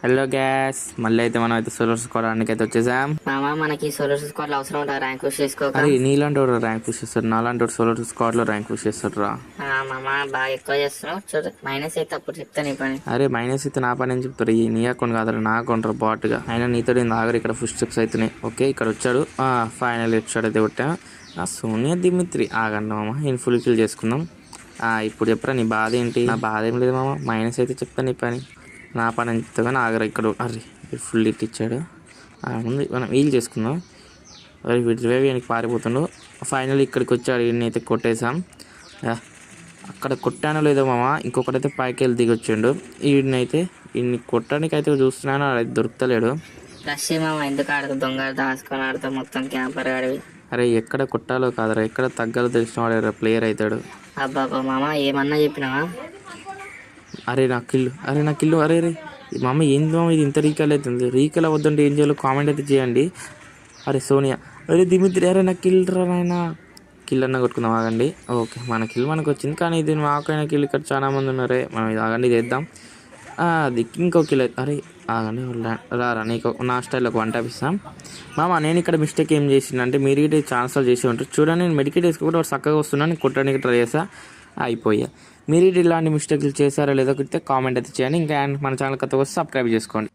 Hello gas మళ్ళీ అయితే మనం అయితే సోలో స్కోవడానికి అయితే వచ్చేసాం. మామ మనకి సోలో స్క్వాడ్ అవసరం ఉంటుంది ర్యాంక్ పుష్ చేసుకోక. అరే నీలాంటి వాడు ర్యాంక్ పుష్ చేస్తాడు, నాలాంటి వాడు సోలో స్క్వాడ్ లో ర్యాంక్ పుష్ చేస్తాడు రా. మామ బాగా ఎక్కువ చేస్తున్నావు చూడు. మైనస్ అయితే అప్పుడు చెప్తా నీ పని. అరే మైనస్ అయితే నా పని అని చెప్తారు. ఈ నీ అకౌంట్ కాదు నా అకౌంట్ రా బాట్గా. అయినా నీతో నేను ఆగరు. ఇక్కడ ఫుడ్ స్టెప్స్ అవుతున్నాయి. ఓకే ఇక్కడ వచ్చాడు. ఫైనల్ వచ్చాడు అయితే కొట్టా. సోనియా దిమిత్రి ఆగండి మామ, నేను ఫుల్ కిల్ చేసుకుందాం. ఇప్పుడు చెప్పరా నీ బాధ ఏంటి? నా బాధ ఏం లేదు మామ, మైనస్ అయితే చెప్తాను నీ పని. నా పని అని చెప్తా కానీ ఆగరా. ఇక్కడ అరే ఫుల్ ఇట్ ఇచ్చాడు. ముందు మనం వీల్ చేసుకుందాం. అరే వీటి రివైవ్ ఆయనకి పారిపోతుండు. ఫైనల్ ఇక్కడికి వచ్చాడు. ఈయన అయితే కొట్టేసాం. అక్కడ కొట్టానో లేదో మామ, ఇంకొకటైతే పైకి వెళ్ళి దిగొచ్చిండు. ఈయనైతే ఈయన్ని కొట్టడానికి అయితే చూస్తున్నాను, అది దొరుకుతలేడు. రష్య మామ ఎందుకు ఆడదు? దొంగ దాచుకొని ఆడుతావు మొత్తం క్యాంపర్ ఆడివి. అరే ఎక్కడ కొట్టాలో కాదరా, ఎక్కడ తగ్గాలో తెలిసిన వాడు ప్లేయర్ అవుతాడు. అబ్బా మామ ఏమన్నా చెప్పినావా? అరే నా కిల్లు, అరే నా కిల్లు. అరే రే మా అమ్మ ఏంది మామ ఇది ఇంత రీకల్ అవుతుంది? రీకల్ అవ్వద్దంటే ఏం చేయాలో కామెంట్ అయితే చేయండి. అరే సోనియా, అరే దిమిత్రి, అరే నా కిల్ రా నాయన. కిల్ అన్న కొట్టుకుందాం ఆగండి. ఓకే మన కిల్ మనకు వచ్చింది, కానీ ఇది మాకైనా కిల్ ఇక్కడ చాలా మంది ఉన్నారే. మనం ఇది ఆగండి ఇది వేద్దాం. అది ఇంకో కిల్. అరే ఆగండి రారా, నీకు నా స్టైల్లో వన్ టాప్ ఇస్తాం. మామ నేను ఇక్కడ మిస్టేక్ ఏం చేసిందంటే, మీరు ఇటు ఛాన్సల్ చేసి ఉంటారు చూడండి. నేను మెడికేట్ వేసుకుంటే వాడు చక్కగా వస్తున్నాను, నేను కొట్టడానికి ట్రై చేసా, అయిపోయా. మీరు ఇలాంటి మిస్టేక్లు చేశారో లేదో కొడితే కామెంట్ అయితే చేయండి. ఇంకా మన ఛానల్ కొత్తగా వస్తే సబ్స్క్రైబ్ చేసుకోండి.